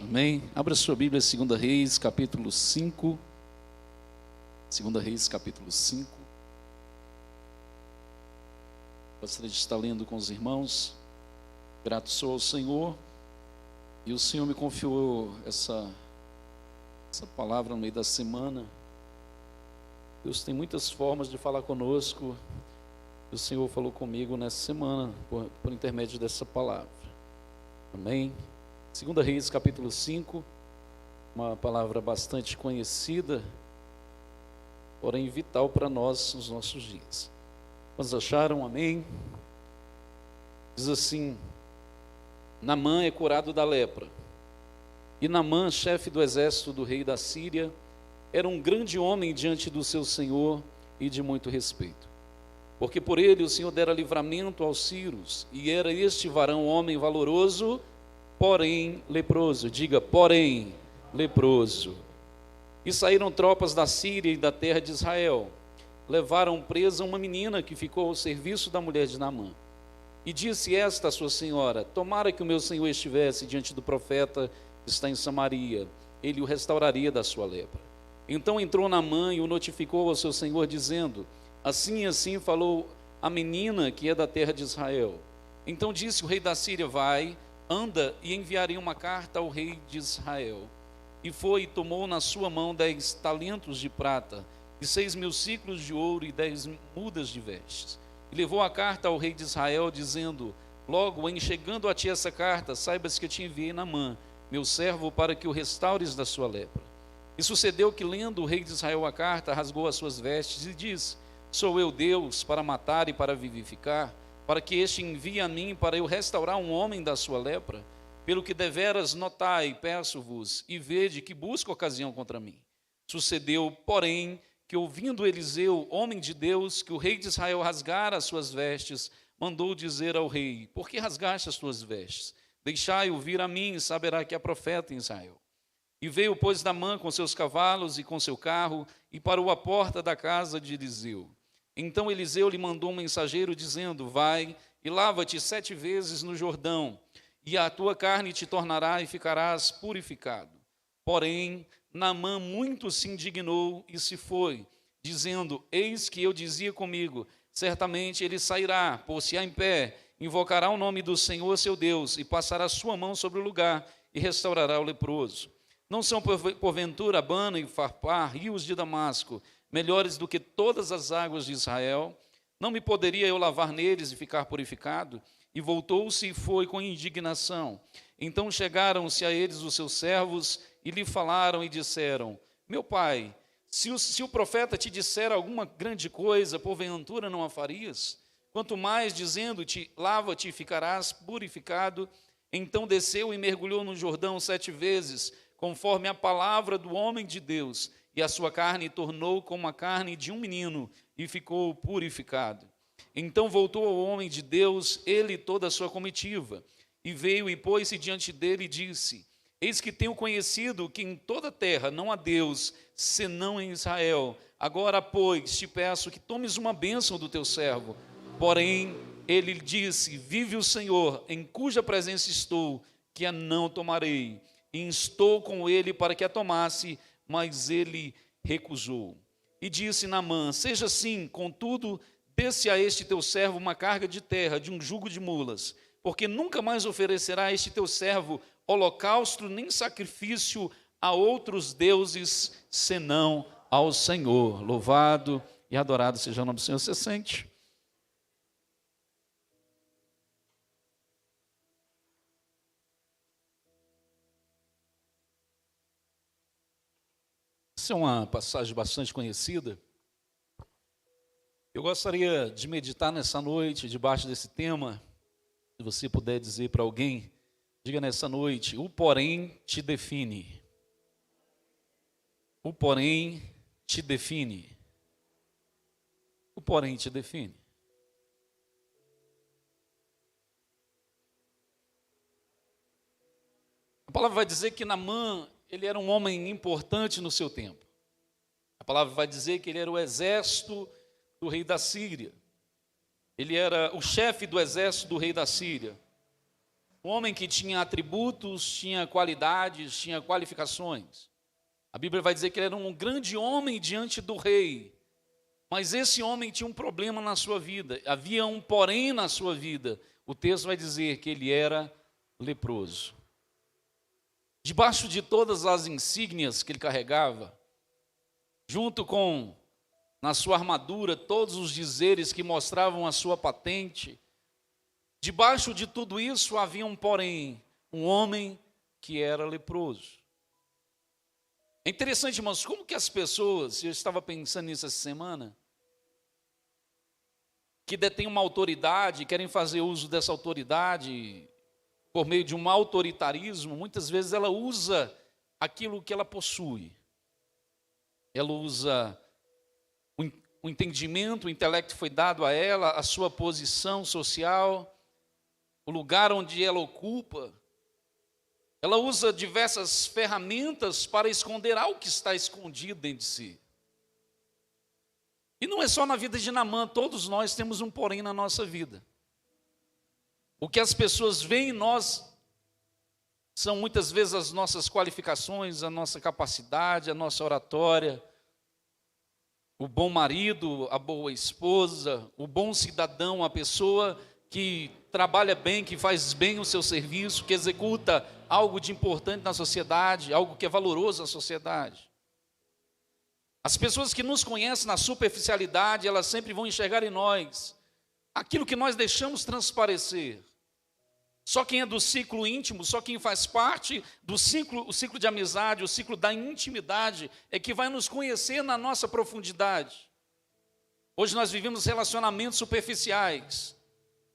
Amém? Abra sua Bíblia, 2 Reis, capítulo 5. 2 Reis, capítulo 5. Gostaria de estar lendo com os irmãos. Grato sou ao Senhor. E o Senhor me confiou essa palavra no meio da semana. Deus tem muitas formas de falar conosco. O Senhor falou comigo nessa semana, por intermédio dessa palavra. Amém? 2 Reis, capítulo 5, uma palavra bastante conhecida, porém vital para nós nos nossos dias. Quantos acharam? Amém? Diz assim: Naamã é curado da lepra. E Naamã, chefe do exército do rei da Síria, era um grande homem diante do seu senhor e de muito respeito. Porque por ele o Senhor dera livramento aos sírios, e era este varão homem valoroso, porém leproso. Diga, porém leproso. E saíram tropas da Síria e da terra de Israel. Levaram presa uma menina que ficou ao serviço da mulher de Naamã. E disse esta a sua senhora: tomara que o meu senhor estivesse diante do profeta que está em Samaria, ele o restauraria da sua lepra. Então entrou Naamã e o notificou ao seu senhor, dizendo: assim e assim falou a menina que é da terra de Israel. Então disse o rei da Síria: vai, anda e enviarei uma carta ao rei de Israel. E foi e tomou na sua mão 10 talentos de prata, e 6.000 siclos de ouro, e 10 mudas de vestes. E levou a carta ao rei de Israel, dizendo: logo em chegando a ti essa carta, saibas que eu te enviei Naamã, meu servo, para que o restaures da sua lepra. E sucedeu que, lendo o rei de Israel a carta, rasgou as suas vestes e disse: sou eu Deus para matar e para vivificar, para que este envie a mim para eu restaurar um homem da sua lepra? Pelo que deveras notai, peço-vos, e vede que busca ocasião contra mim. Sucedeu, porém, que ouvindo Eliseu, homem de Deus, que o rei de Israel rasgara as suas vestes, mandou dizer ao rei: por que rasgaste as tuas vestes? Deixai-o vir a mim, e saberá que há profeta em Israel. E veio, pois, Naamã com seus cavalos e com seu carro, e parou à porta da casa de Eliseu. Então Eliseu lhe mandou um mensageiro, dizendo: vai e lava-te 7 vezes no Jordão, e a tua carne te tornará e ficarás purificado. Porém, Naamã muito se indignou e se foi, dizendo: eis que eu dizia comigo, certamente ele sairá, pôr-se-á em pé, invocará o nome do Senhor seu Deus, e passará sua mão sobre o lugar, e restaurará o leproso. Não são porventura Abana e Farpar, rios de Damasco, melhores do que todas as águas de Israel? Não me poderia eu lavar neles e ficar purificado? E voltou-se e foi com indignação. Então chegaram-se a eles os seus servos e lhe falaram e disseram: meu pai, se o profeta te disser alguma grande coisa, porventura não a farias? Quanto mais dizendo-te: lava-te e ficarás purificado. Então desceu e mergulhou no Jordão 7 vezes, conforme a palavra do homem de Deus, e a sua carne tornou como a carne de um menino, e ficou purificado. Então voltou ao homem de Deus, ele e toda a sua comitiva, e veio e pôs-se diante dele e disse: eis que tenho conhecido que em toda a terra não há Deus, senão em Israel. Agora, pois, te peço que tomes uma bênção do teu servo. Porém, ele disse: vive o Senhor, em cuja presença estou, que a não tomarei. E instou com ele para que a tomasse, mas ele recusou. E disse Naamã: seja assim, contudo, dê-se a este teu servo uma carga de terra, de um jugo de mulas, porque nunca mais oferecerá a este teu servo holocausto, nem sacrifício a outros deuses, senão ao Senhor. Louvado e adorado seja o nome do Senhor. Você sente? Essa é uma passagem bastante conhecida. Eu gostaria de meditar nessa noite, debaixo desse tema. Se você puder dizer para alguém, diga nessa noite: o porém te define. O porém te define. O porém te define. A palavra vai dizer que Naamã, ele era um homem importante no seu tempo. A palavra vai dizer que ele era o exército do rei da Síria. Ele era o chefe do exército do rei da Síria. um homem que tinha atributos, tinha qualidades, tinha qualificações. A Bíblia vai dizer que ele era um grande homem diante do rei. Mas esse homem tinha um problema na sua vida, havia um porém na sua vida. O texto vai dizer que ele era leproso. Debaixo de todas as insígnias que ele carregava, junto com, na sua armadura, todos os dizeres que mostravam a sua patente, debaixo de tudo isso havia um porém, um homem que era leproso. É interessante, irmãos, como que as pessoas, eu estava pensando nisso essa semana, que detêm uma autoridade, querem fazer uso dessa autoridade por meio de um autoritarismo, muitas vezes ela usa aquilo que ela possui. Ela usa o entendimento, o intelecto foi dado a ela, a sua posição social, o lugar onde ela ocupa. Ela usa diversas ferramentas para esconder algo que está escondido dentro de si. E não é só na vida de Naamã, todos nós temos um porém na nossa vida. O que as pessoas veem em nós são muitas vezes as nossas qualificações, a nossa capacidade, a nossa oratória, o bom marido, a boa esposa, o bom cidadão, a pessoa que trabalha bem, que faz bem o seu serviço, que executa algo de importante na sociedade, algo que é valoroso à sociedade. As pessoas que nos conhecem na superficialidade, elas sempre vão enxergar em nós aquilo que nós deixamos transparecer. Só quem é do ciclo íntimo, só quem faz parte do ciclo, o ciclo de amizade, o ciclo da intimidade, é que vai nos conhecer na nossa profundidade. Hoje nós vivemos relacionamentos superficiais,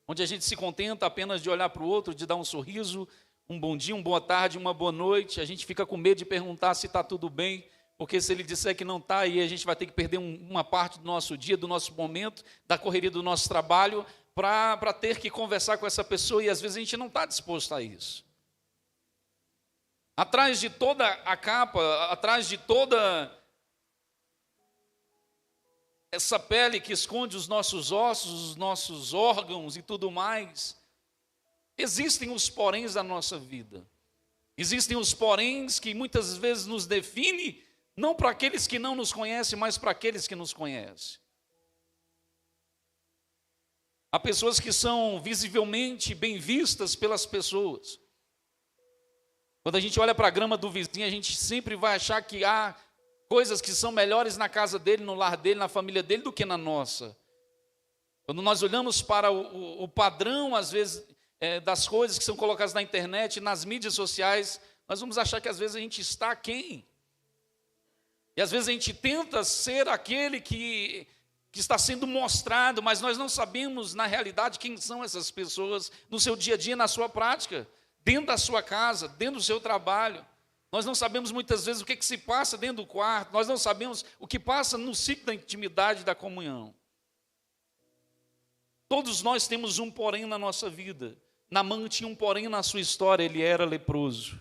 onde a gente se contenta apenas de olhar para o outro, de dar um sorriso, um bom dia, uma boa tarde, uma boa noite. A gente fica com medo de perguntar se está tudo bem, porque se ele disser que não está, aí a gente vai ter que perder uma parte do nosso dia, do nosso momento, da correria do nosso trabalho, para ter que conversar com essa pessoa, e às vezes a gente não está disposto a isso. Atrás de toda a capa, atrás de toda essa pele que esconde os nossos ossos, os nossos órgãos e tudo mais, existem os poréns da nossa vida. Existem os poréns que muitas vezes nos definem, não para aqueles que não nos conhecem, mas para aqueles que nos conhecem. Há pessoas que são visivelmente bem vistas pelas pessoas. Quando a gente olha para a grama do vizinho, a gente sempre vai achar que há coisas que são melhores na casa dele, no lar dele, na família dele, do que na nossa. Quando nós olhamos para o padrão, às vezes, das coisas que são colocadas na internet, nas mídias sociais, nós vamos achar que às vezes a gente está aquém. E às vezes a gente tenta ser aquele que está sendo mostrado, mas nós não sabemos, na realidade, quem são essas pessoas no seu dia a dia, na sua prática, dentro da sua casa, dentro do seu trabalho. Nós não sabemos muitas vezes o que se passa dentro do quarto, nós não sabemos o que passa no ciclo da intimidade e da comunhão. Todos nós temos um porém na nossa vida. Naamã tinha um porém na sua história, ele era leproso.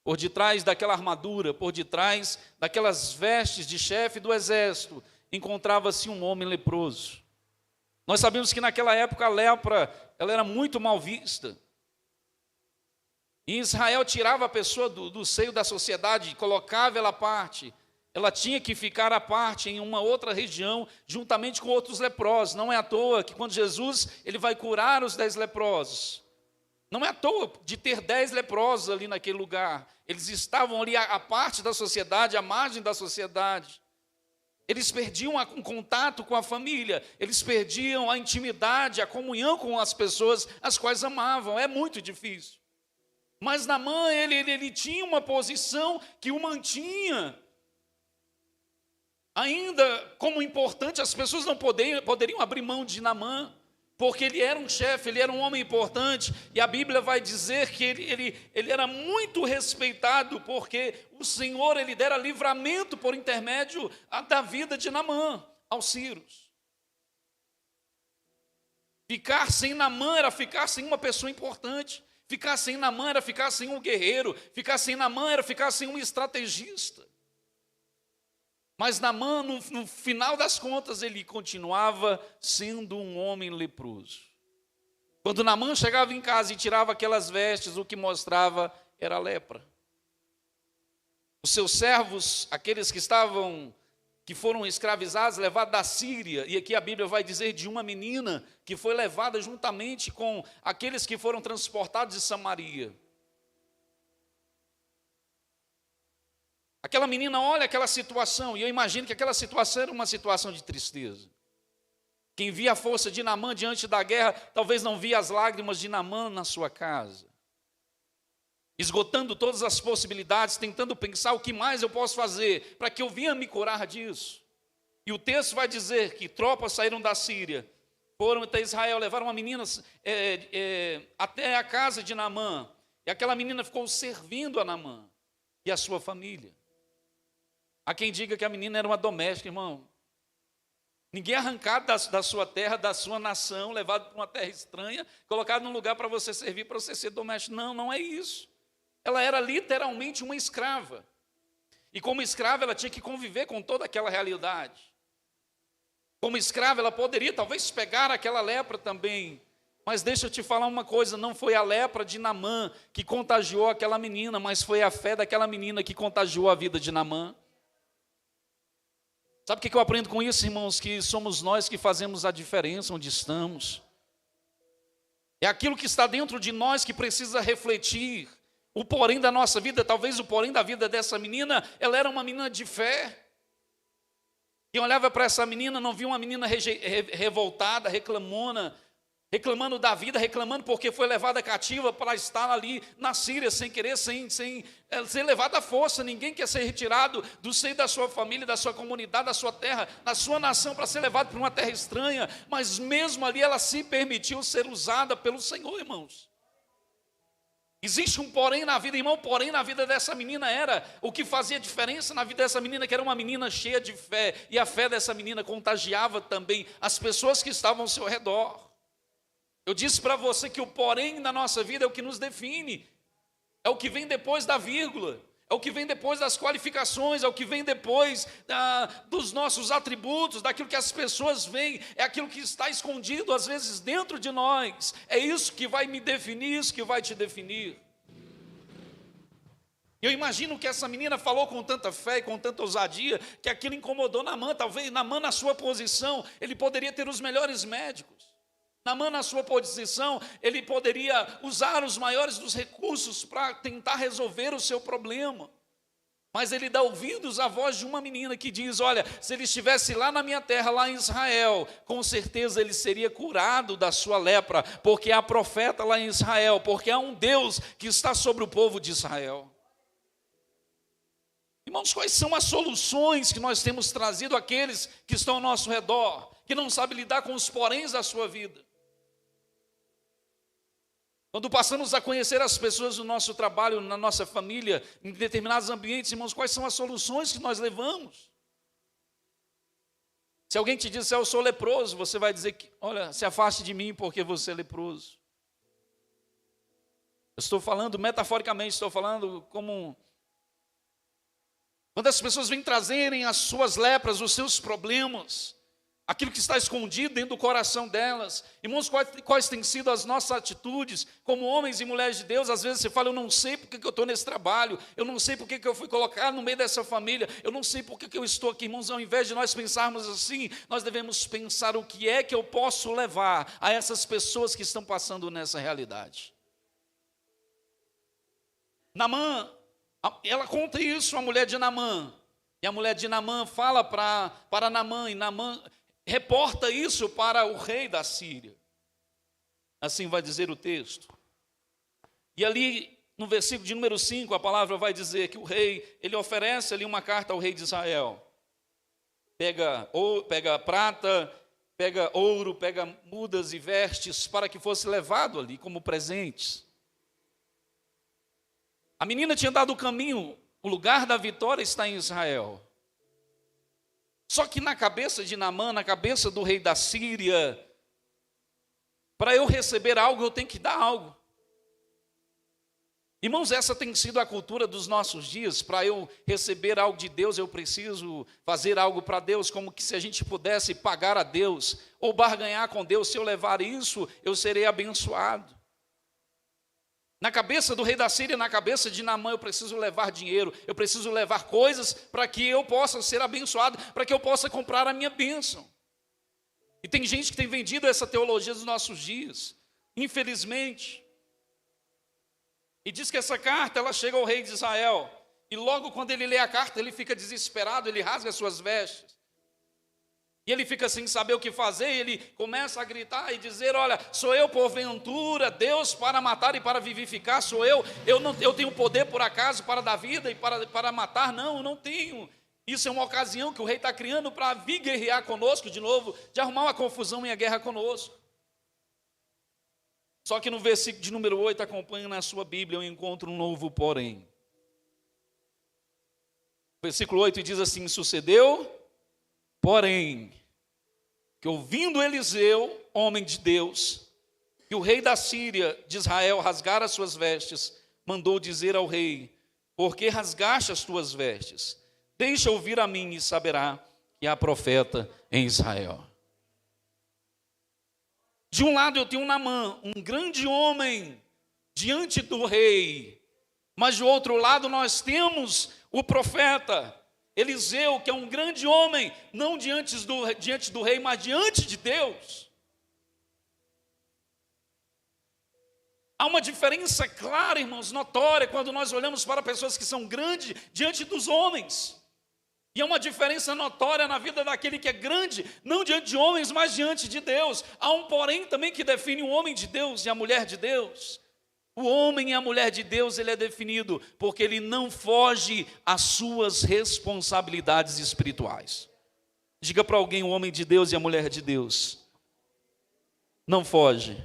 Por detrás daquela armadura, por detrás daquelas vestes de chefe do exército, encontrava-se um homem leproso. Nós sabemos que naquela época a lepra, ela era muito mal vista. E Israel tirava a pessoa do seio da sociedade, colocava ela à parte. Ela tinha que ficar à parte em uma outra região, juntamente com outros leprosos. Não é à toa que quando Jesus ele vai curar os 10 leprosos, não é à toa de ter 10 leprosos ali naquele lugar. Eles estavam ali à parte da sociedade, à margem da sociedade. Eles perdiam um contato com a família, eles perdiam a intimidade, a comunhão com as pessoas as quais amavam. É muito difícil. Mas Naamã, ele tinha uma posição que o mantinha ainda como importante. As pessoas não poderiam abrir mão de Naamã, porque ele era um chefe, ele era um homem importante, e a Bíblia vai dizer que ele era muito respeitado, porque o Senhor ele dera livramento por intermédio da vida de Naamã aos sírios. Ficar sem Naamã era ficar sem uma pessoa importante, ficar sem Naamã era ficar sem um guerreiro, ficar sem Naamã era ficar sem um estrategista. Mas Naamã, no final das contas, ele continuava sendo um homem leproso. Quando Naamã chegava em casa e tirava aquelas vestes, o que mostrava era a lepra. Os seus servos, aqueles que foram escravizados, levados da Síria, e aqui a Bíblia vai dizer de uma menina que foi levada juntamente com aqueles que foram transportados de Samaria. Aquela menina olha aquela situação, e eu imagino que aquela situação era uma situação de tristeza. Quem via a força de Naamã diante da guerra, talvez não via as lágrimas de Naamã na sua casa. Esgotando todas as possibilidades, tentando pensar o que mais eu posso fazer para que eu venha me curar disso. E o texto vai dizer que tropas saíram da Síria, foram até Israel, levaram uma menina até a casa de Naamã. E aquela menina ficou servindo a Naamã e a sua família. Há quem diga que a menina era uma doméstica, irmão. Ninguém é arrancado da sua terra, da sua nação, levado para uma terra estranha, colocado num lugar para você servir, para você ser doméstico. Não, não é isso. Ela era literalmente uma escrava. E como escrava, ela tinha que conviver com toda aquela realidade. Como escrava, ela poderia talvez pegar aquela lepra também. Mas deixa eu te falar uma coisa, não foi a lepra de Naamã que contagiou aquela menina, mas foi a fé daquela menina que contagiou a vida de Naamã. Sabe o que eu aprendo com isso, irmãos? Que somos nós que fazemos a diferença onde estamos. É aquilo que está dentro de nós que precisa refletir. O porém da nossa vida, talvez o porém da vida dessa menina, ela era uma menina de fé. Quem olhava para essa menina não via uma menina revoltada, reclamona, reclamando da vida, reclamando porque foi levada cativa para estar ali na Síria, sem querer, sem ser levada à força. Ninguém quer ser retirado do seio da sua família, da sua comunidade, da sua terra, da sua nação, para ser levado para uma terra estranha. Mas mesmo ali ela se permitiu ser usada pelo Senhor, irmãos. Existe um porém na vida, irmão. Porém na vida dessa menina era o que fazia diferença na vida dessa menina, que era uma menina cheia de fé. E a fé dessa menina contagiava também as pessoas que estavam ao seu redor. Eu disse para você que o porém na nossa vida é o que nos define, é o que vem depois da vírgula, é o que vem depois das qualificações, é o que vem depois dos nossos atributos, daquilo que as pessoas veem, é aquilo que está escondido às vezes dentro de nós. É isso que vai me definir, isso que vai te definir. Eu imagino que essa menina falou com tanta fé e com tanta ousadia, que aquilo incomodou Naamã. Talvez Naamã, na sua posição, ele poderia ter os melhores médicos. Naamã, na sua posição, ele poderia usar os maiores dos recursos para tentar resolver o seu problema. Mas ele dá ouvidos à voz de uma menina que diz: olha, se ele estivesse lá na minha terra, lá em Israel, com certeza ele seria curado da sua lepra, porque há profeta lá em Israel, porque há um Deus que está sobre o povo de Israel. Irmãos, quais são as soluções que nós temos trazido àqueles que estão ao nosso redor, que não sabem lidar com os poréns da sua vida? Quando passamos a conhecer as pessoas no nosso trabalho, na nossa família, em determinados ambientes, irmãos, quais são as soluções que nós levamos? Se alguém te disser: eu sou leproso, você vai dizer que, olha, se afaste de mim porque você é leproso. Eu estou falando metaforicamente, estou falando como... Quando as pessoas vêm trazerem as suas lepras, os seus problemas, aquilo que está escondido dentro do coração delas. Irmãos, quais têm sido as nossas atitudes como homens e mulheres de Deus? Às vezes você fala: eu não sei porque que eu estou nesse trabalho, eu não sei porque que eu fui colocado no meio dessa família, eu não sei porque que eu estou aqui. Irmãos, ao invés de nós pensarmos assim, nós devemos pensar: o que é que eu posso levar a essas pessoas que estão passando nessa realidade? Naamã, ela conta isso, a mulher de Naamã, e a mulher de Naamã fala para Naamã, e Naamã reporta isso para o rei da Síria. Assim vai dizer o texto. E ali no versículo de número 5, a palavra vai dizer que o rei, ele oferece ali uma carta ao rei de Israel. Pega prata, pega ouro, pega mudas e vestes para que fosse levado ali como presentes. A menina tinha dado o caminho, o lugar da vitória está em Israel. Só que na cabeça de Naamã, na cabeça do rei da Síria, para eu receber algo, eu tenho que dar algo. Irmãos, essa tem sido a cultura dos nossos dias. Para eu receber algo de Deus, eu preciso fazer algo para Deus, como que se a gente pudesse pagar a Deus, ou barganhar com Deus, se eu levar isso, eu serei abençoado. Na cabeça do rei da Síria, na cabeça de Naamã, eu preciso levar dinheiro, eu preciso levar coisas para que eu possa ser abençoado, para que eu possa comprar a minha bênção. E tem gente que tem vendido essa teologia dos nossos dias, infelizmente. E diz que essa carta, ela chega ao rei de Israel, e logo quando ele lê a carta, ele fica desesperado, ele rasga as suas vestes. E ele fica sem saber o que fazer, e ele começa a gritar e dizer, olha, sou eu porventura, Deus para matar e para vivificar, sou eu tenho poder por acaso para dar vida e para matar? Não, eu não tenho. Isso é uma ocasião que o rei está criando para vir guerrear conosco de novo, de arrumar uma confusão e a guerra conosco. Só que no versículo de número 8, acompanha na sua Bíblia, eu encontro um novo porém. Versículo 8 diz assim, sucedeu, porém, que ouvindo Eliseu, homem de Deus, que o rei da Síria de Israel rasgara as suas vestes, mandou dizer ao rei, por que rasgaste as tuas vestes? Deixa ouvir a mim e saberá que há profeta em Israel. De um lado eu tenho Naamã, um grande homem diante do rei, mas do outro lado nós temos o profeta Eliseu, que é um grande homem, não diante do rei, mas diante de Deus. Há uma diferença clara, irmãos, notória, quando nós olhamos para pessoas que são grandes diante dos homens. E há uma diferença notória na vida daquele que é grande, não diante de homens, mas diante de Deus. Há um porém também que define o homem de Deus e a mulher de Deus. O homem e a mulher de Deus, ele é definido porque ele não foge às suas responsabilidades espirituais. Diga para alguém, o homem de Deus e a mulher de Deus não foge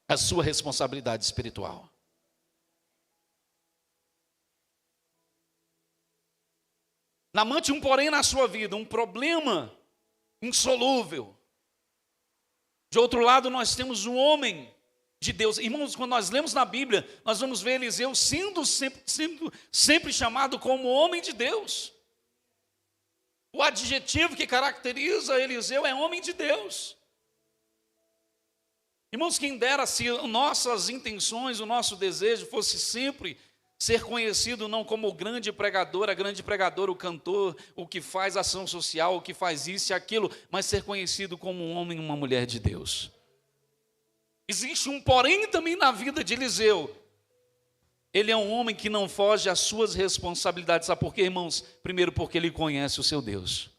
à sua responsabilidade espiritual. Naamã tinha um porém na sua vida, um problema insolúvel. De outro lado, nós temos um homem de Deus. Irmãos, quando nós lemos na Bíblia, nós vamos ver Eliseu sendo sempre chamado como homem de Deus. O adjetivo que caracteriza Eliseu é homem de Deus. Irmãos, quem dera se nossas intenções, o nosso desejo fosse sempre ser conhecido não como o grande pregador, a grande pregadora, o cantor, o que faz ação social, o que faz isso e aquilo, mas ser conhecido como um homem e uma mulher de Deus. Existe um porém também na vida de Eliseu. Ele é um homem que não foge às suas responsabilidades. Sabe por quê, irmãos? Primeiro, porque ele conhece o seu Deus.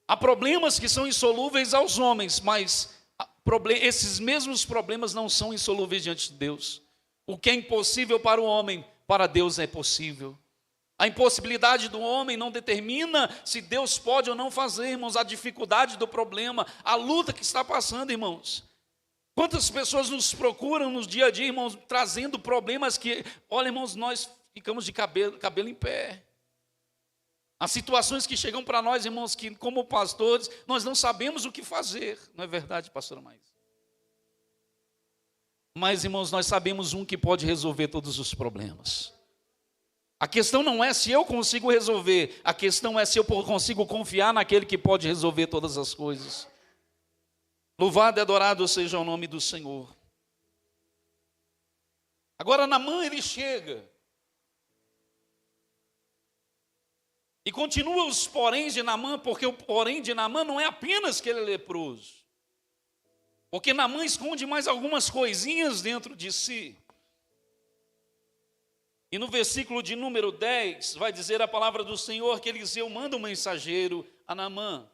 Há problemas que são insolúveis aos homens, mas esses mesmos problemas não são insolúveis diante de Deus. O que é impossível para o homem, para Deus é possível. A impossibilidade do homem não determina se Deus pode ou não fazer, irmãos. A dificuldade do problema, a luta que está passando, irmãos. Quantas pessoas nos procuram no dia a dia, irmãos, trazendo problemas que, olha, irmãos, nós ficamos de cabelo em pé. As situações que chegam para nós, irmãos, que como pastores, nós não sabemos o que fazer. Não é verdade, pastora Maísa? Mas, irmãos, nós sabemos um que pode resolver todos os problemas. A questão não é se eu consigo resolver, a questão é se eu consigo confiar naquele que pode resolver todas as coisas. Louvado e adorado seja o nome do Senhor. Agora, Naamã, ele chega e continua os poréns de Naamã, porque o porém de Naamã não é apenas que ele é leproso. Porque Naamã esconde mais algumas coisinhas dentro de si. E no versículo de número 10, vai dizer a palavra do Senhor que Eliseu manda um mensageiro a Naamã.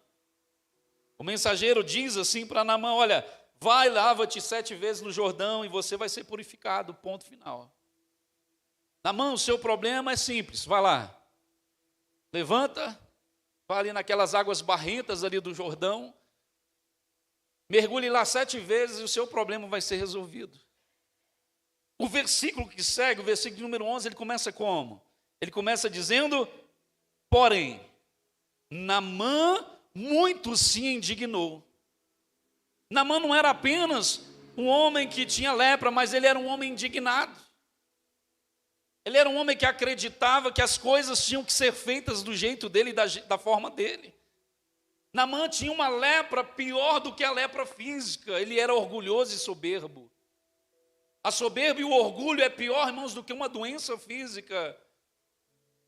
O mensageiro diz assim para Naamã, olha, vai, lava-te 7 vezes no Jordão e você vai ser purificado, ponto final. Naamã, o seu problema é simples, vai lá. Levanta, vai ali naquelas águas barrentas ali do Jordão, mergulhe lá 7 vezes e o seu problema vai ser resolvido. O versículo que segue, o versículo número 11, ele começa como? Ele começa dizendo, porém, Naamã muito se indignou. Naamã não era apenas Um homem que tinha lepra, mas ele era um homem indignado. Ele era um homem que acreditava que as coisas tinham que ser feitas do jeito dele e da forma dele. Naamã tinha uma lepra pior do que a lepra física. Ele era orgulhoso e soberbo. A soberba e o orgulho é pior, irmãos, do que uma doença física.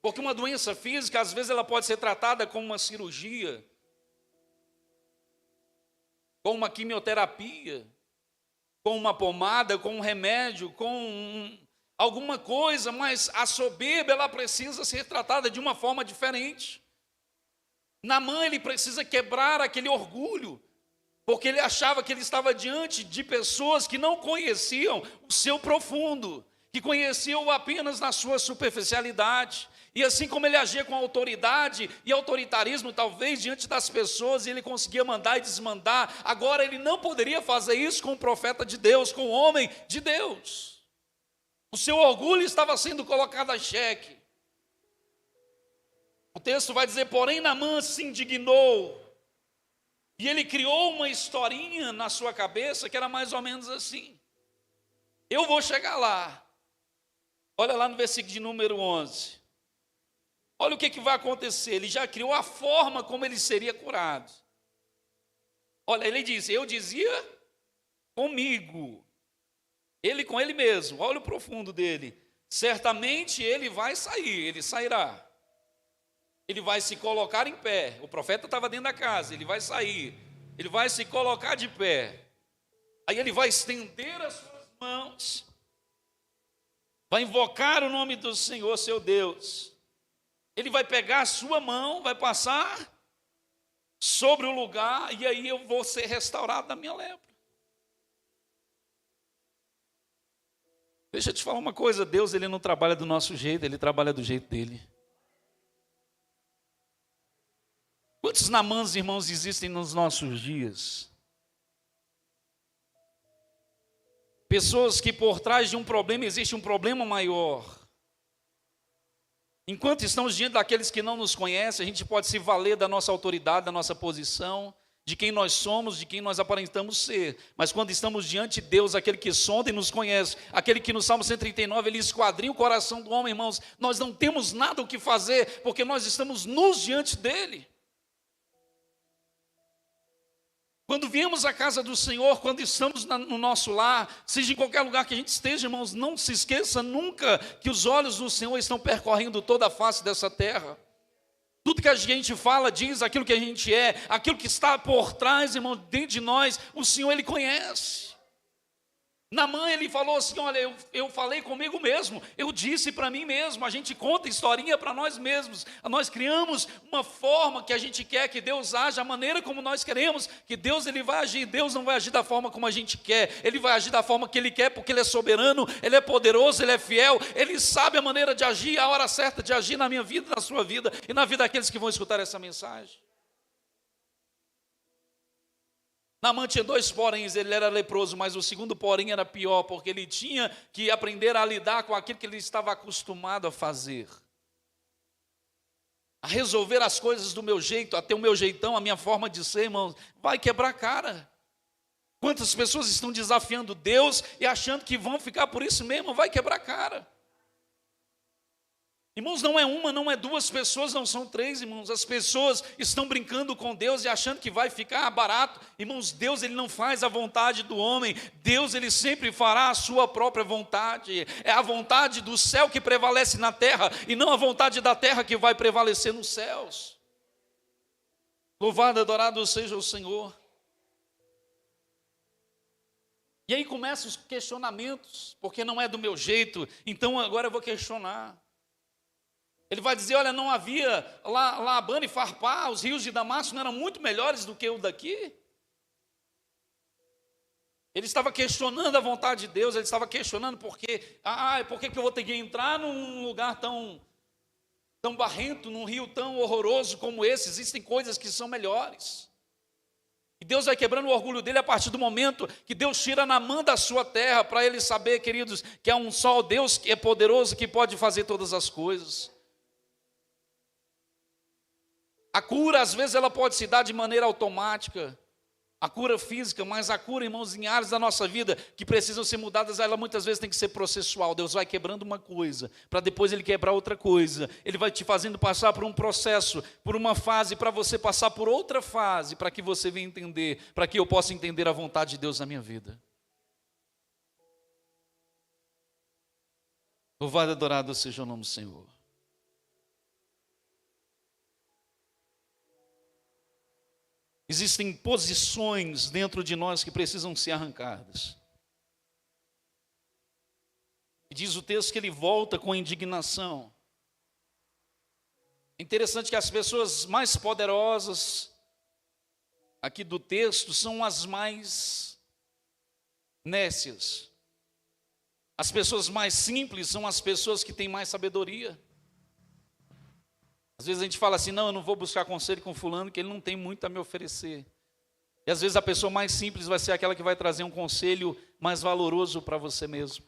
Porque uma doença física, às vezes, ela pode ser tratada com uma cirurgia, com uma quimioterapia, com uma pomada, com um remédio, com alguma coisa, mas a soberba, ela precisa ser tratada de uma forma diferente. Naamã, ele precisa quebrar aquele orgulho, porque ele achava que ele estava diante de pessoas que não conheciam o seu profundo, que conheciam-o apenas na sua superficialidade. E assim como ele agia com autoridade e autoritarismo, talvez, diante das pessoas, e ele conseguia mandar e desmandar, agora ele não poderia fazer isso com o profeta de Deus, com o homem de Deus. O seu orgulho estava sendo colocado a xeque. O texto vai dizer, porém Naamã se indignou, e ele criou uma historinha na sua cabeça, que era mais ou menos assim: eu vou chegar lá. Olha lá no versículo de número 11. Olha o que vai acontecer. Ele já criou a forma como ele seria curado. Olha, ele diz, eu dizia comigo. Ele com ele mesmo, olha o profundo dele. Certamente ele vai sair, ele sairá. Ele vai se colocar em pé. O profeta estava dentro da casa, ele vai sair. Ele vai se colocar de pé. Aí ele vai estender as suas mãos. Vai invocar o nome do Senhor, seu Deus. Ele vai pegar a sua mão, vai passar sobre o lugar, e aí eu vou ser restaurado da minha lepra. Deixa eu te falar uma coisa, Deus, ele não trabalha do nosso jeito, ele trabalha do jeito dele. Quantos Naamãs, irmãos, existem nos nossos dias? Pessoas que por trás de um problema existe um problema maior. Enquanto estamos diante daqueles que não nos conhecem, a gente pode se valer da nossa autoridade, da nossa posição, de quem nós somos, de quem nós aparentamos ser. Mas quando estamos diante de Deus, aquele que sonda e nos conhece, aquele que no Salmo 139, ele esquadrinha o coração do homem, irmãos, nós não temos nada o que fazer, porque nós estamos nus diante dele. Quando viemos à casa do Senhor, quando estamos no nosso lar, seja em qualquer lugar que a gente esteja, irmãos, não se esqueça nunca que os olhos do Senhor estão percorrendo toda a face dessa terra. Tudo que a gente fala, diz, aquilo que a gente é, aquilo que está por trás, irmão, dentro de nós, o Senhor, ele conhece. Naamã, ele falou assim, olha, eu falei comigo mesmo, eu disse para mim mesmo, a gente conta historinha para nós mesmos, nós criamos uma forma que a gente quer que Deus haja, a maneira como nós queremos que Deus ele vai agir. Deus não vai agir da forma como a gente quer, ele vai agir da forma que ele quer, porque ele é soberano, ele é poderoso, ele é fiel, ele sabe a maneira de agir, a hora certa de agir na minha vida, na sua vida e na vida daqueles que vão escutar essa mensagem. Naamã tinha 2 poréns, ele era leproso, mas o segundo porém era pior, porque ele tinha que aprender a lidar com aquilo que ele estava acostumado a fazer. A resolver as coisas do meu jeito, a ter o meu jeitão, a minha forma de ser, irmãos, vai quebrar a cara. Quantas pessoas estão desafiando Deus e achando que vão ficar por isso mesmo, vai quebrar a cara. Irmãos, não é uma, não é 2 pessoas, não são 3, irmãos. As pessoas estão brincando com Deus e achando que vai ficar barato. Irmãos, Deus ele não faz a vontade do homem. Deus ele sempre fará a sua própria vontade. É a vontade do céu que prevalece na terra e não a vontade da terra que vai prevalecer nos céus. Louvado e adorado seja o Senhor. E aí começam os questionamentos, porque não é do meu jeito, então agora eu vou questionar. Ele vai dizer, olha, não havia lá Abana e Farpá, os rios de Damasco não eram muito melhores do que o daqui? Ele estava questionando a vontade de Deus, ele estava questionando por que eu vou ter que entrar num lugar tão barrento, num rio tão horroroso como esse? Existem coisas que são melhores. E Deus vai quebrando o orgulho dele a partir do momento que Deus tira Naamã da sua terra, para ele saber, queridos, que é um só Deus que é poderoso, que pode fazer todas as coisas. A cura, às vezes, ela pode se dar de maneira automática. A cura física, mas a cura, irmãos, em áreas da nossa vida que precisam ser mudadas, ela muitas vezes tem que ser processual. Deus vai quebrando uma coisa, para depois Ele quebrar outra coisa. Ele vai te fazendo passar por um processo, por uma fase, para você passar por outra fase, para que você venha entender, para que eu possa entender a vontade de Deus na minha vida. Louvado e adorado seja o nome do Senhor. Existem posições dentro de nós que precisam ser arrancadas. E diz o texto que ele volta com indignação. É interessante que as pessoas mais poderosas aqui do texto são as mais nécias. As pessoas mais simples são as pessoas que têm mais sabedoria. Às vezes a gente fala assim, não, eu não vou buscar conselho com fulano, que ele não tem muito a me oferecer. E às vezes a pessoa mais simples vai ser aquela que vai trazer um conselho mais valoroso para você mesmo.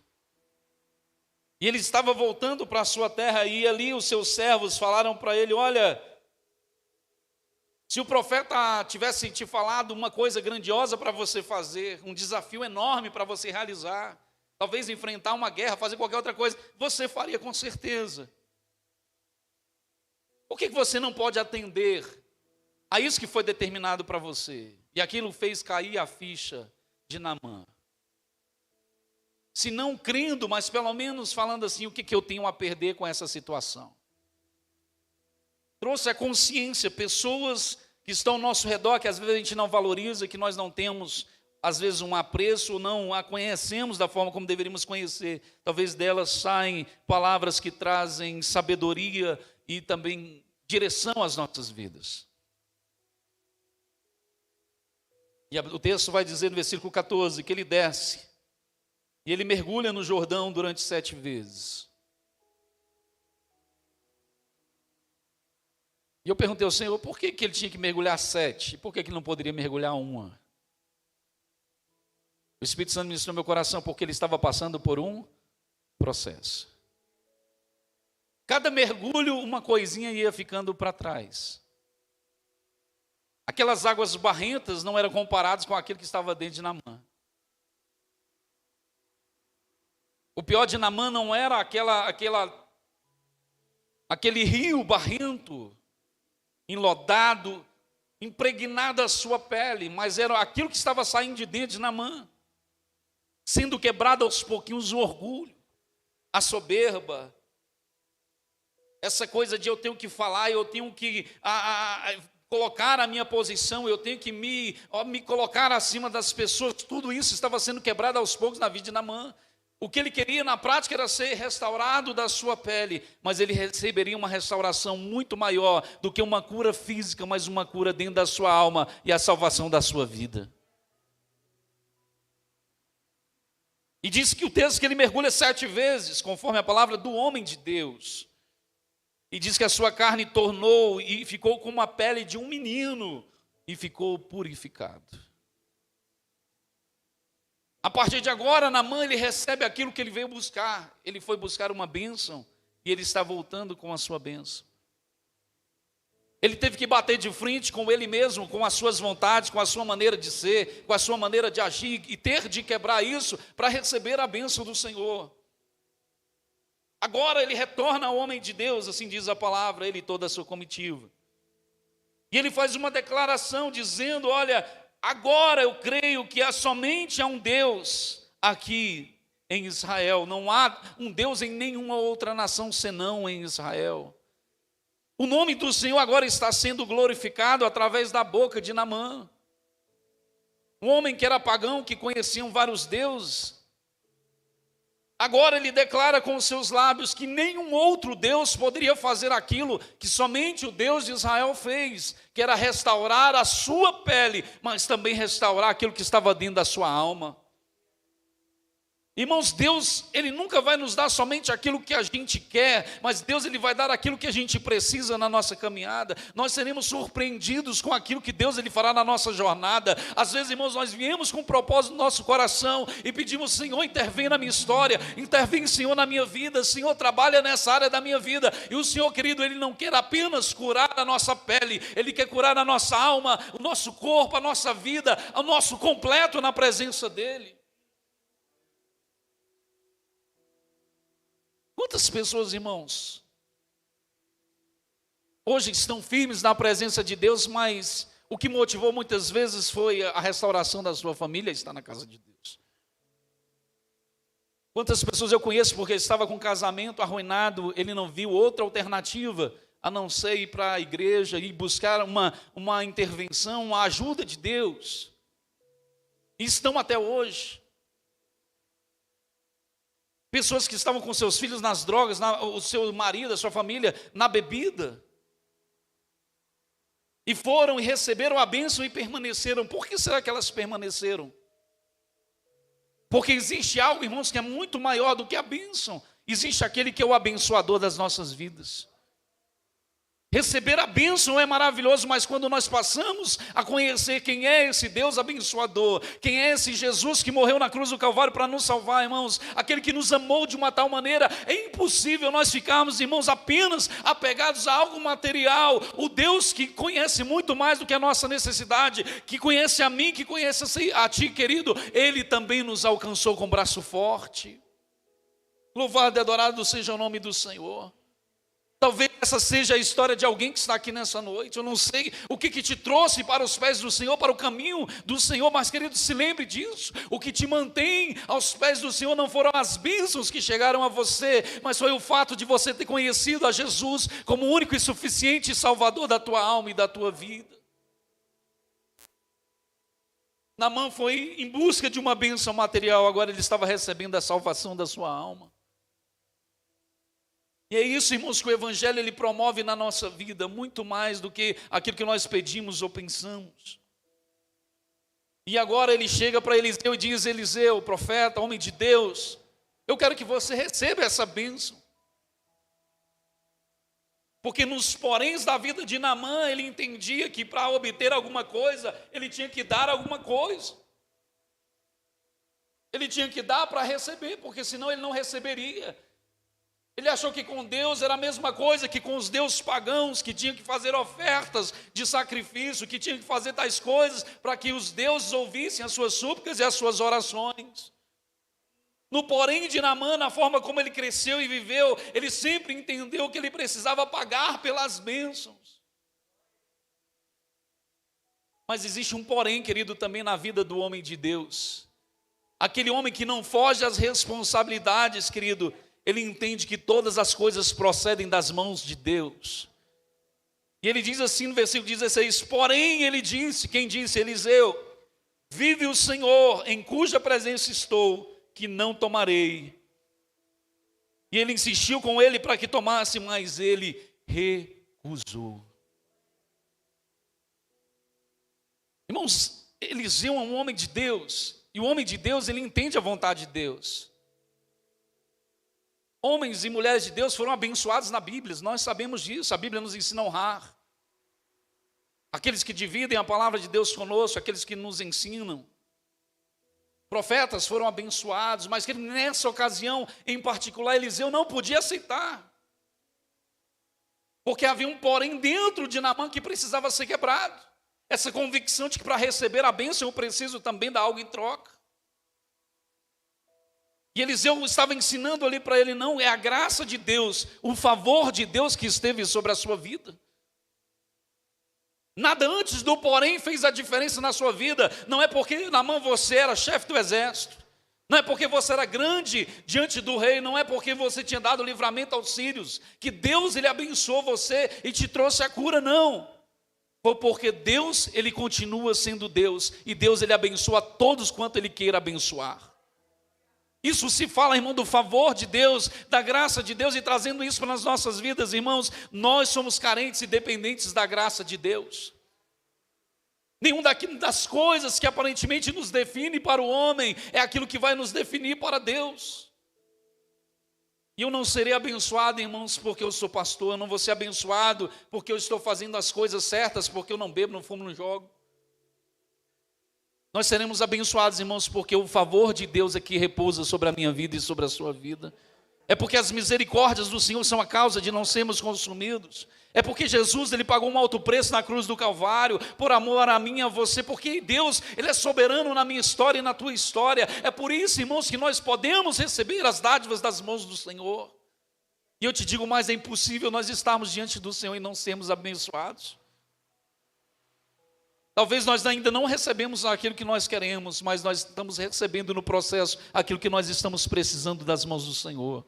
E ele estava voltando para a sua terra, e ali os seus servos falaram para ele, olha, se o profeta tivesse te falado uma coisa grandiosa para você fazer, um desafio enorme para você realizar, talvez enfrentar uma guerra, fazer qualquer outra coisa, você faria com certeza. Por que você não pode atender a isso que foi determinado para você? E aquilo fez cair a ficha de Naamã. Se não crendo, mas pelo menos falando assim, o que eu tenho a perder com essa situação? Trouxe a consciência, pessoas que estão ao nosso redor, que às vezes a gente não valoriza, que nós não temos, às vezes, um apreço, ou não a conhecemos da forma como deveríamos conhecer. Talvez delas saem palavras que trazem sabedoria e também direção às nossas vidas. E o texto vai dizer no versículo 14, que ele desce, e ele mergulha no Jordão durante 7 vezes. E eu perguntei ao Senhor, por que ele tinha que mergulhar 7? E por que ele não poderia mergulhar 1? O Espírito Santo ministrou no meu coração, porque ele estava passando por um processo. Cada mergulho, uma coisinha ia ficando para trás. Aquelas águas barrentas não eram comparadas com aquilo que estava dentro de Naamã. O pior de Naamã não era aquele rio barrento, enlodado, impregnado a sua pele, mas era aquilo que estava saindo de dentro de Naamã, sendo quebrado aos pouquinhos o orgulho, a soberba, essa coisa de eu tenho que falar, eu tenho que colocar a minha posição, eu tenho que me colocar acima das pessoas, tudo isso estava sendo quebrado aos poucos na vida de Naamã. O que ele queria na prática era ser restaurado da sua pele, mas ele receberia uma restauração muito maior do que uma cura física, mas uma cura dentro da sua alma e a salvação da sua vida. E diz que o texto que ele mergulha 7 vezes, conforme a palavra do homem de Deus. E diz que a sua carne tornou e ficou como a pele de um menino e ficou purificado. A partir de agora, Naamã, ele recebe aquilo que ele veio buscar. Ele foi buscar uma bênção e ele está voltando com a sua bênção. Ele teve que bater de frente com ele mesmo, com as suas vontades, com a sua maneira de ser, com a sua maneira de agir, e ter de quebrar isso para receber a bênção do Senhor. Agora ele retorna ao homem de Deus, assim diz a palavra, ele e toda a sua comitiva. E ele faz uma declaração dizendo, olha, agora eu creio que há somente um Deus aqui em Israel. Não há um Deus em nenhuma outra nação senão em Israel. O nome do Senhor agora está sendo glorificado através da boca de Naamã. Um homem que era pagão, que conheciam vários deuses. Agora ele declara com os seus lábios que nenhum outro Deus poderia fazer aquilo que somente o Deus de Israel fez, que era restaurar a sua pele, mas também restaurar aquilo que estava dentro da sua alma. Irmãos, Deus, Ele nunca vai nos dar somente aquilo que a gente quer, mas Deus, Ele vai dar aquilo que a gente precisa na nossa caminhada. Nós seremos surpreendidos com aquilo que Deus, Ele fará na nossa jornada. Às vezes, irmãos, nós viemos com um propósito no nosso coração e pedimos: Senhor, intervém na minha história, intervém, Senhor, na minha vida, Senhor, trabalha nessa área da minha vida. E o Senhor, querido, Ele não quer apenas curar a nossa pele, Ele quer curar a nossa alma, o nosso corpo, a nossa vida, o nosso completo na presença dEle. Quantas pessoas, irmãos, hoje estão firmes na presença de Deus, mas o que motivou muitas vezes foi a restauração da sua família, estar na casa de Deus. Quantas pessoas eu conheço porque estava com o casamento arruinado, ele não viu outra alternativa a não ser ir para a igreja e buscar uma intervenção, uma ajuda de Deus. E estão até hoje. Pessoas que estavam com seus filhos nas drogas, o seu marido, a sua família, na bebida. E foram e receberam a bênção e permaneceram. Por que será que elas permaneceram? Porque existe algo, irmãos, que é muito maior do que a bênção. Existe aquele que é o abençoador das nossas vidas. Receber a bênção é maravilhoso, mas quando nós passamos a conhecer quem é esse Deus abençoador, quem é esse Jesus que morreu na cruz do Calvário para nos salvar, irmãos, aquele que nos amou de uma tal maneira, é impossível nós ficarmos, irmãos, apenas apegados a algo material. O Deus que conhece muito mais do que a nossa necessidade, que conhece a mim, que conhece a ti, querido, Ele também nos alcançou com braço forte. Louvado e adorado seja o nome do Senhor. Talvez essa seja a história de alguém que está aqui nessa noite. Eu não sei o que te trouxe para os pés do Senhor, para o caminho do Senhor, mas, querido, se lembre disso. O que te mantém aos pés do Senhor não foram as bênçãos que chegaram a você, mas foi o fato de você ter conhecido a Jesus como o único e suficiente Salvador da tua alma e da tua vida. Naamã foi em busca de uma bênção material, agora ele estava recebendo a salvação da sua alma. E é isso, irmãos, que o Evangelho ele promove na nossa vida, muito mais do que aquilo que nós pedimos ou pensamos. E agora ele chega para Eliseu e diz: Eliseu, profeta, homem de Deus, eu quero que você receba essa bênção. Porque nos poréns da vida de Naamã, ele entendia que para obter alguma coisa, ele tinha que dar alguma coisa. Ele tinha que dar para receber, porque senão ele não receberia. Ele achou que com Deus era a mesma coisa que com os deuses pagãos, que tinham que fazer ofertas de sacrifício, que tinham que fazer tais coisas para que os deuses ouvissem as suas súplicas e as suas orações. No porém de Naamã, na forma como ele cresceu e viveu, ele sempre entendeu que ele precisava pagar pelas bênçãos. Mas existe um porém, querido, também na vida do homem de Deus. Aquele homem que não foge às responsabilidades, querido, ele entende que todas as coisas procedem das mãos de Deus. E ele diz assim no versículo 16: porém ele disse, quem disse? Eliseu: vive o Senhor, em cuja presença estou, que não tomarei. E ele insistiu com ele para que tomasse, mas ele recusou. Irmãos, Eliseu é um homem de Deus, e o homem de Deus, ele entende a vontade de Deus. Homens e mulheres de Deus foram abençoados na Bíblia, nós sabemos disso, a Bíblia nos ensina a honrar. Aqueles que dividem a palavra de Deus conosco, aqueles que nos ensinam. Profetas foram abençoados, mas que nessa ocasião, em particular, Eliseu não podia aceitar. Porque havia um porém dentro de Naamã que precisava ser quebrado. Essa convicção de que para receber a bênção eu preciso também dar algo em troca. E Eliseu estava ensinando ali para ele: não, é a graça de Deus, o favor de Deus que esteve sobre a sua vida. Nada antes do porém fez a diferença na sua vida. Não é porque Naamã você era chefe do exército, não é porque você era grande diante do rei, não é porque você tinha dado livramento aos sírios, que Deus ele abençoou você e te trouxe a cura, não. Foi porque Deus ele continua sendo Deus, e Deus ele abençoa a todos quanto ele queira abençoar. Isso se fala, irmão, do favor de Deus, da graça de Deus, e trazendo isso para as nossas vidas, irmãos, nós somos carentes e dependentes da graça de Deus. Das coisas que aparentemente nos define para o homem é aquilo que vai nos definir para Deus. E eu não serei abençoado, irmãos, porque eu sou pastor. Eu não vou ser abençoado porque eu estou fazendo as coisas certas, porque eu não bebo, não fumo, não jogo. Nós seremos abençoados, irmãos, porque o favor de Deus é que repousa sobre a minha vida e sobre a sua vida. É porque as misericórdias do Senhor são a causa de não sermos consumidos. É porque Jesus, Ele pagou um alto preço na cruz do Calvário, por amor a mim e a você, porque Deus, Ele é soberano na minha história e na tua história. É por isso, irmãos, que nós podemos receber as dádivas das mãos do Senhor. E eu te digo mais, é impossível nós estarmos diante do Senhor e não sermos abençoados. Talvez nós ainda não recebemos aquilo que nós queremos, mas nós estamos recebendo no processo aquilo que nós estamos precisando das mãos do Senhor.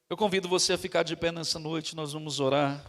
Eu convido você a ficar de pé nessa noite, nós vamos orar.